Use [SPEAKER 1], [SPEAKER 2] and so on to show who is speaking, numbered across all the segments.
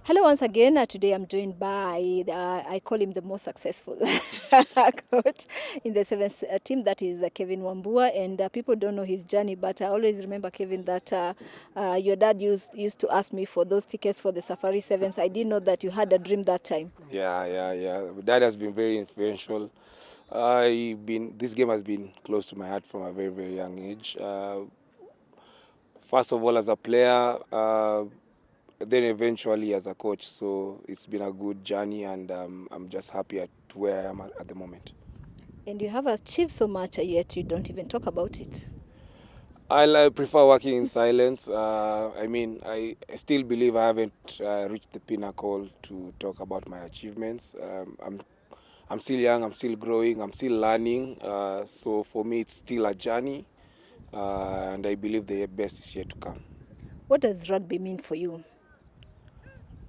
[SPEAKER 1] Hello once again. Today I'm joined by, I call him the most successful coach in the sevens team, that is Kevin Wambua. And people don't know his journey, but I always remember, Kevin, that your dad used to ask me for those tickets for the Safari Sevens. I didn't know that you had a dream that time.
[SPEAKER 2] Yeah. Dad has been very influential. This game has been close to my heart from a very, very young age. First of all, as a player, then eventually as a coach. So it's been a good journey, and I'm just happy at where I am at the moment.
[SPEAKER 1] And you have achieved so much, yet you don't even talk about it.
[SPEAKER 2] I prefer working in silence. I still believe I haven't reached the pinnacle to talk about my achievements. I'm still young, I'm still growing, I'm still learning. So for me, it's still a journey, and I believe the best is yet to come.
[SPEAKER 1] What does rugby mean for you?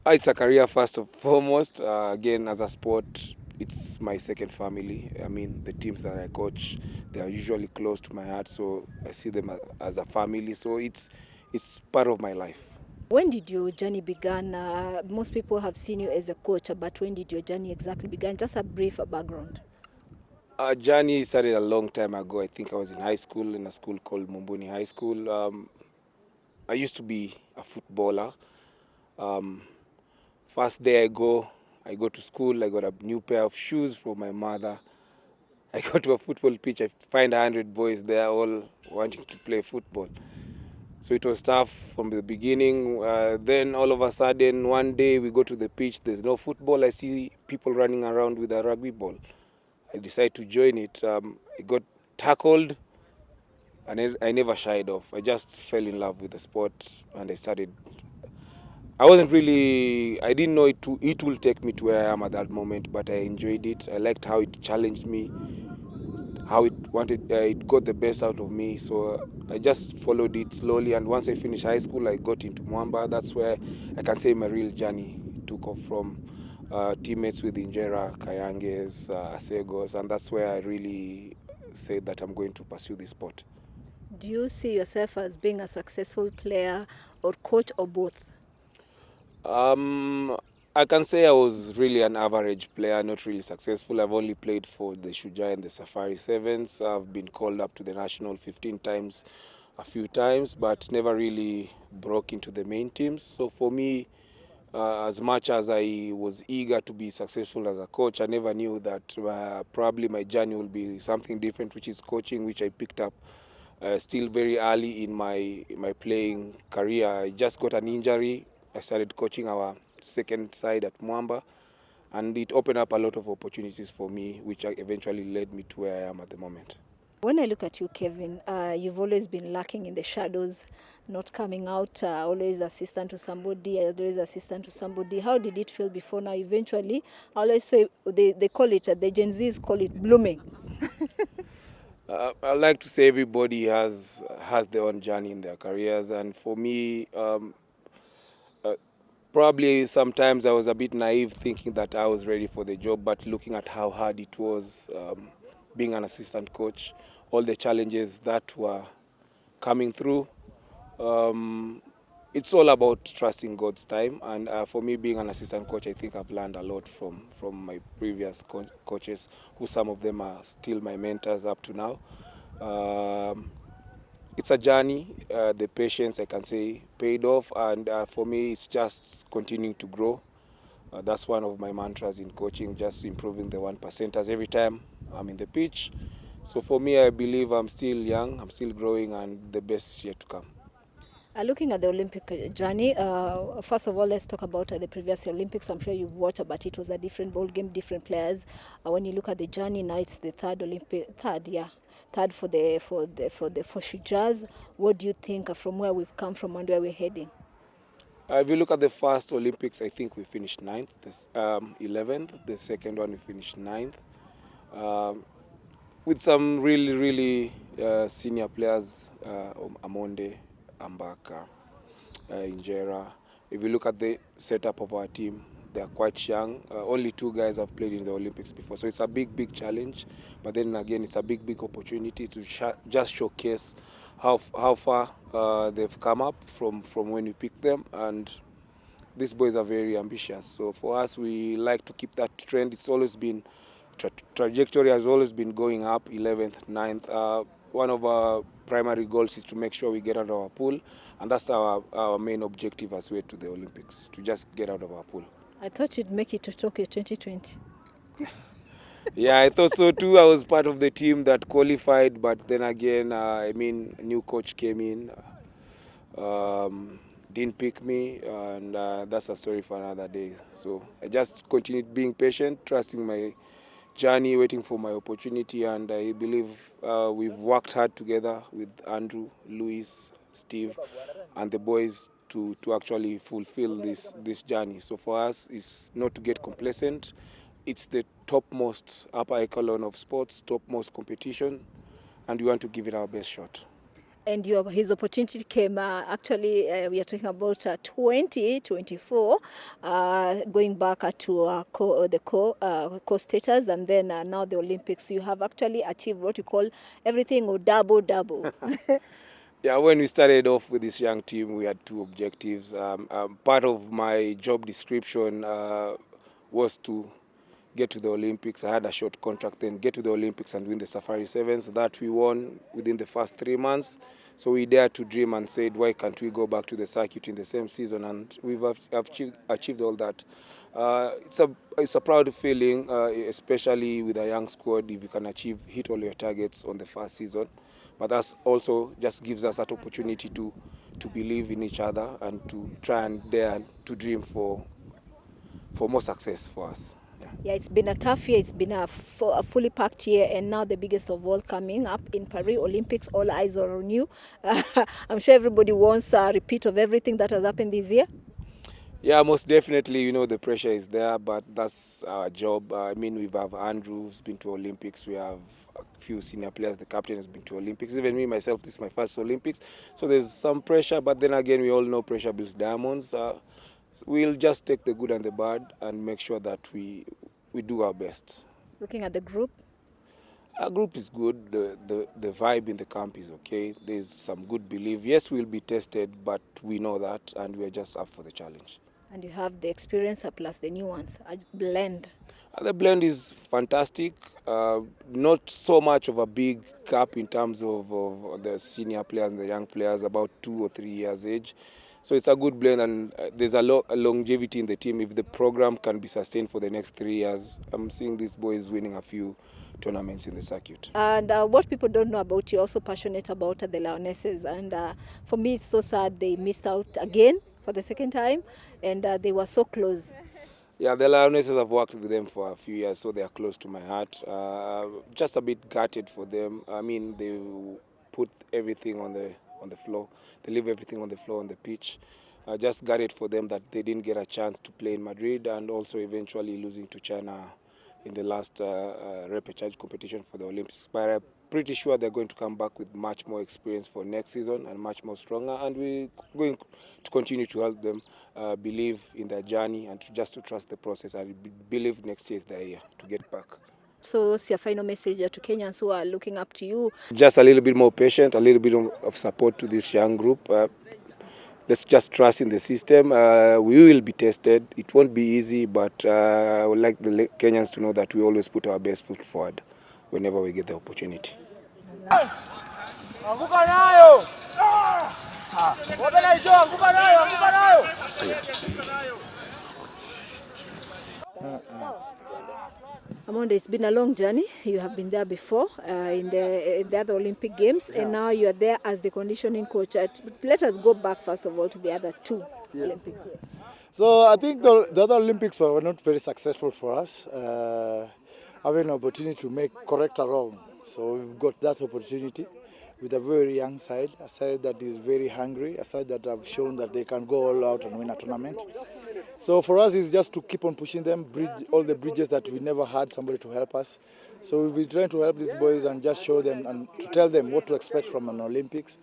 [SPEAKER 2] It's a career first and foremost. Again, as a sport, it's my second family. I mean, the teams that I coach, they are usually close to my heart, so I see them as a family. So it's part of my life.
[SPEAKER 1] When did your journey begin? Most people have seen you as a coach, but when did your journey exactly begin? Just a brief background.
[SPEAKER 2] Our journey started a long time ago. I think I was in high school, in a school called Mumbuni High School. I used to be a footballer. First day I go to school, I got a new pair of shoes from my mother. I go to a football pitch, I find 100 boys there all wanting to play football. So it was tough from the beginning. Then all of a sudden, one day we go to the pitch, there's no football. I see people running around with a rugby ball. I decide to join it. I got tackled, and I never shied off. I just fell in love with the sport, and I didn't know it will take me to where I am at that moment, but I enjoyed it. I liked how it challenged me, how it got the best out of me. So I just followed it slowly, and once I finished high school, I got into Mwamba. That's where I can say my real journey took off from. Teammates with Injera, Kayanges, Asegos, and that's where I really said that I'm going to pursue this sport.
[SPEAKER 1] Do you see yourself as being a successful player or coach or both?
[SPEAKER 2] I can say I was really an average player, not really successful. I've only played for the Shujaa and the Safari Sevens. I've been called up to the national 15 times, a few times, but never really broke into the main teams. So for me, as much as I was eager to be successful as a coach, I never knew that probably my journey will be something different, which is coaching, which I picked up still very early in my playing career. I just got an injury. I started coaching our second side at Mwamba, and it opened up a lot of opportunities for me, which eventually led me to where I am at the moment.
[SPEAKER 1] When I look at you, Kevin, you've always been lurking in the shadows, not coming out, always assistant to somebody, always assistant to somebody. How did it feel before now? Eventually, I always say, they call it, the Gen Zs call it blooming.
[SPEAKER 2] I like to say everybody has their own journey in their careers, and for me, probably sometimes I was a bit naive thinking that I was ready for the job, but looking at how hard it was being an assistant coach, all the challenges that were coming through, it's all about trusting God's time. And for me, being an assistant coach, I think I've learned a lot from my previous coaches, who some of them are still my mentors up to now. It's a journey. The patience, I can say, paid off, and for me, it's just continuing to grow. That's one of my mantras in coaching, just improving the 1%ers every time I'm in the pitch. So for me, I believe I'm still young, I'm still growing, and the best is yet to come.
[SPEAKER 1] Looking at the Olympic journey, first of all, let's talk about the previous Olympics. I'm sure you've watched, but it was a different ball game, different players. When you look at the journey, now it's the third for Shujaa. What do you think from where we've come from and where we're heading?
[SPEAKER 2] If you look at the first Olympics, I think we finished 9th, 11th. The second one we finished 9th. With some really senior players, Amonde, Ambaka, Injera. If you look at the setup of our team, they're quite young. Only 2 guys have played in the Olympics before, so it's a big challenge. But then again, it's a big opportunity to just showcase how far they've come up from when we picked them. And these boys are very ambitious. So for us, we like to keep that trend. It's always been trajectory has always been going up, 11th, 9th. One of our primary goals is to make sure we get out of our pool, and that's our main objective as we head to the Olympics, to just get out of our pool.
[SPEAKER 1] I thought you'd make it to Tokyo 2020.
[SPEAKER 2] Yeah, I thought so too. I was part of the team that qualified, but then again, new coach came in, didn't pick me, and that's a story for another day. So I just continued being patient, trusting my journey, waiting for my opportunity, and I believe we've worked hard together with Andrew, Luis, Steve, and the boys to actually fulfill this journey. So for us, it's not to get complacent. It's the topmost upper echelon of sports, topmost competition, and we want to give it our best shot.
[SPEAKER 1] And his opportunity came we are talking about 2024, going back to the co-status, and then now the Olympics. You have actually achieved what you call everything or double.
[SPEAKER 2] Yeah, when we started off with this young team, we had 2 objectives. Part of my job description was to get to the Olympics. I had a short contract then, get to the Olympics and win the Safari Sevens. That we won within the first 3 months. So we dared to dream and said, why can't we go back to the circuit in the same season? And we've achieved all that. It's a proud feeling, especially with a young squad, if you can hit all your targets on the first season. But that also just gives us that opportunity to believe in each other and to try and dare to dream for more success for us.
[SPEAKER 1] Yeah, it's been a tough year. It's been a fully packed year, and now the biggest of all coming up in Paris Olympics. All eyes are on you. I'm sure everybody wants a repeat of everything that has happened this year.
[SPEAKER 2] Yeah, most definitely. The pressure is there, but that's our job. We have Andrew, who's been to Olympics. We have a few senior players. The captain has been to Olympics. Even me, myself, this is my first Olympics. So there's some pressure, but then again, we all know pressure builds diamonds. We'll just take the good and the bad and make sure that we do our best.
[SPEAKER 1] Looking at the group?
[SPEAKER 2] Our group is good. The vibe in the camp is okay. There's some good belief. Yes, we'll be tested, but we know that, and we're just up for the challenge.
[SPEAKER 1] And you have the experience plus the new ones, a blend.
[SPEAKER 2] The blend is fantastic. Not so much of a big gap in terms of the senior players and the young players, about 2 or 3 years age. So it's a good blend, and there's a longevity in the team. If the program can be sustained for the next 3 years, I'm seeing these boys winning a few tournaments in the circuit.
[SPEAKER 1] And what people don't know about you, also passionate about the Lionesses. And for me, it's so sad they missed out again for the second time, and they were so close.
[SPEAKER 2] Yeah, the Lionesses, have worked with them for a few years, so they are close to my heart. Just a bit gutted for them. They put everything on the floor. They leave everything on the floor on the pitch. Just gutted for them that they didn't get a chance to play in Madrid, and also eventually losing to China in the last repechage competition for the Olympics. But I'm pretty sure they're going to come back with much more experience for next season and much more stronger, and we're going to continue to help them believe in their journey and just to trust the process. I believe next year is their year to get back.
[SPEAKER 1] So what's your final message to Kenyans who are looking up to you?
[SPEAKER 2] Just a little bit more patient, a little bit of support to this young group. Let's just trust in the system. We will be tested. It won't be easy, but I would like the Kenyans to know that we always put our best foot forward whenever we get the opportunity.
[SPEAKER 1] Amonde, it's been a long journey. You have been there before in the other Olympic Games, and now you are there as the conditioning coach. Let us go back first of all to the other 2 Olympics.
[SPEAKER 3] So I think the other Olympics were not very successful for us. Having an opportunity to make correct a wrong. So we've got that opportunity with a very young side, a side that is very hungry, a side that have shown that they can go all out and win a tournament. So for us, it's just to keep on pushing them, bridge all the bridges that we never had somebody to help us. So we'll be trying to help these boys and just show them and to tell them what to expect from an Olympics.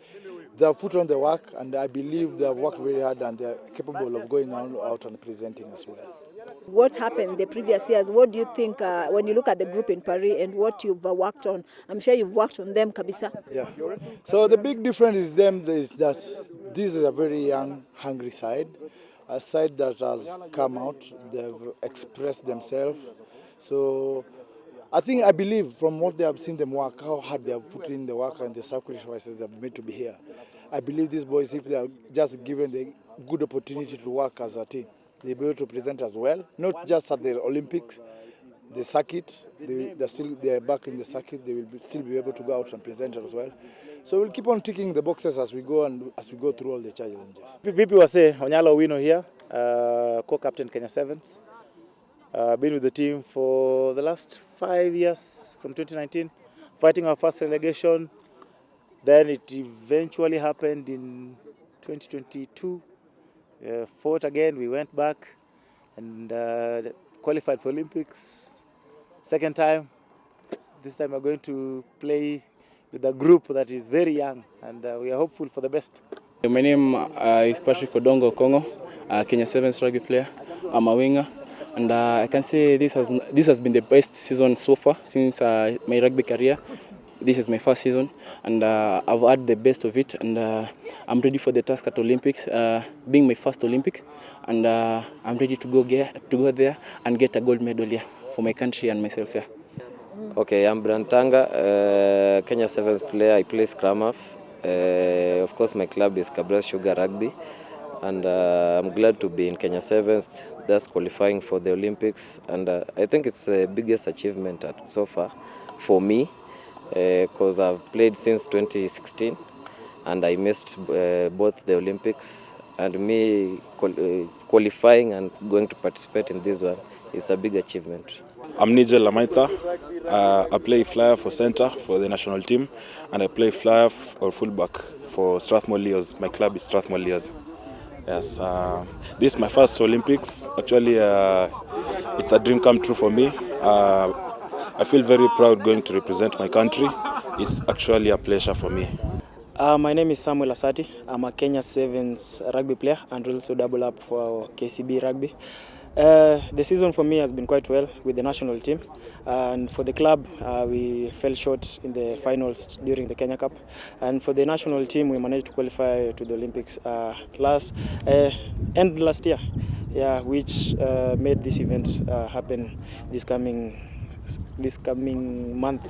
[SPEAKER 3] They have put on the work, and I believe they have worked very hard, and they are capable of going out and presenting as well.
[SPEAKER 1] What happened the previous years? What do you think when you look at the group in Paris and what you've worked on? I'm sure you've worked on them, Kabisa.
[SPEAKER 3] Yeah. So the big difference is that this is a very young, hungry side, a side that has come out. They've expressed themselves. So I believe from what they have seen them work, how hard they have put in the work and the sacrifices they've made to be here. I believe these boys, if they are just given the good opportunity to work as a team, they'll be able to present as well, not just at the Olympics, the circuit. They are back in the circuit. They will still be able to go out and present as well. So we'll keep on ticking the boxes as we go through all the challenges.
[SPEAKER 4] People will say Onyalo Wino here, co-captain Kenya Sevens. Been with the team for the last 5 years, from 2019, fighting our first relegation. Then it eventually happened in 2022. Fought again, we went back and qualified for Olympics. Second time. This time we're going to play with a group that is very young, and we are hopeful for the best.
[SPEAKER 5] My name is Patrick Odongo Kongo, Kenya Sevens rugby player. I'm a winger, and I can say this has been the best season so far since my rugby career. This is my first season, and I've had the best of it, and I'm ready for the task at Olympics, being my first Olympic, and I'm ready to go there and get a gold medal here for my country and myself here.
[SPEAKER 6] Okay, I'm Brantanga, Kenya Sevens player. I play scrum half. Of course, my club is KBC Shujaa Rugby, and I'm glad to be in Kenya Sevens, that's qualifying for the Olympics, and I think it's the biggest achievement so far for me, because I've played since 2016, and I missed both the Olympics, and me qualifying and going to participate in this one is a big achievement.
[SPEAKER 7] I'm Nigel Lamaitsa. I play flyer for center for the national team, and I play flyer or fullback for Strathmore Leos. My club is Strathmore Leos. Yes, this is my first Olympics. Actually, it's a dream come true for me. I feel very proud going to represent my country. It's actually a pleasure for me.
[SPEAKER 4] My name is Samuel Asati. I'm a Kenya Sevens rugby player and also double up for KCB Rugby. The season for me has been quite well with the national team, and for the club we fell short in the finals during the Kenya Cup, and for the national team we managed to qualify to the Olympics last year, which made this event happen this coming month.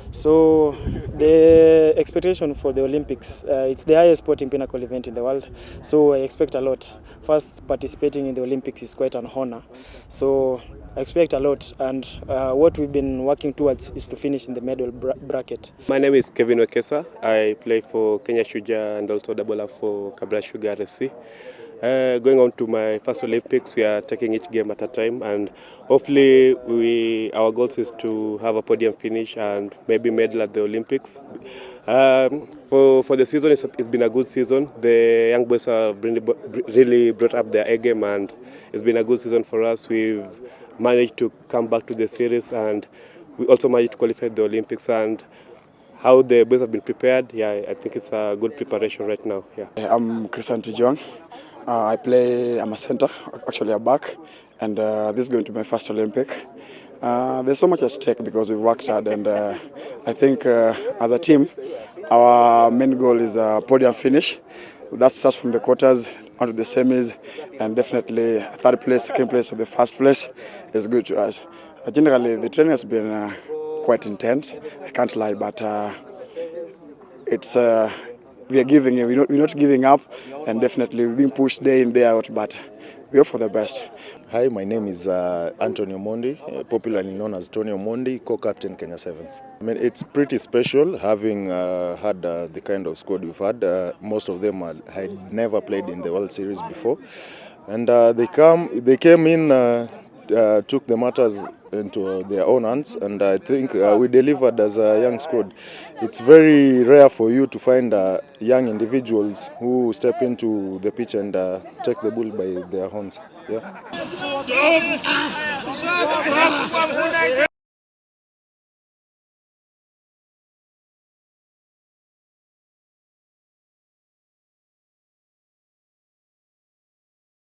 [SPEAKER 4] So the expectation for the Olympics, it's the highest sporting pinnacle event in the world, so I expect a lot. First, participating in the Olympics is quite an honor, so I expect a lot, and what we've been working towards is to finish in the medal bracket.
[SPEAKER 8] My name is Kevin Wambua. I play for Kenya Shujaa and also double up for KBC Shujaa FC. Going on to my first Olympics, we are taking each game at a time, and hopefully our goal is to have a podium finish and maybe medal at the Olympics. For the season, it's been a good season. The young boys have really brought up their A game, and it's been a good season for us. We've managed to come back to the series, and we also managed to qualify the Olympics. And how the boys have been prepared, I think it's a good preparation right now.
[SPEAKER 9] I'm Christian Tijuang. I'm a center, actually a back, and this is going to be my first Olympic. There's so much at stake because we've worked hard, and I think as a team, our main goal is a podium finish. That starts from the quarters onto the semis, and definitely third place, second place, or the first place is good to us. Generally, the training has been quite intense, I can't lie, but it's we are we're not giving up, and definitely we're being pushed day in, day out, but we hope for the best.
[SPEAKER 10] Hi, my name is Antonio Mondi, popularly known as Tony Mondi, co-captain Kenya Sevens. I mean, it's pretty special having had the kind of squad we've had. Most of them had never played in the World Series before, and they came in, took the matters into their own hands, and I think we delivered as a young squad. It's very rare for you to find young individuals who step into the pitch and take the bull by their horns. Yeah.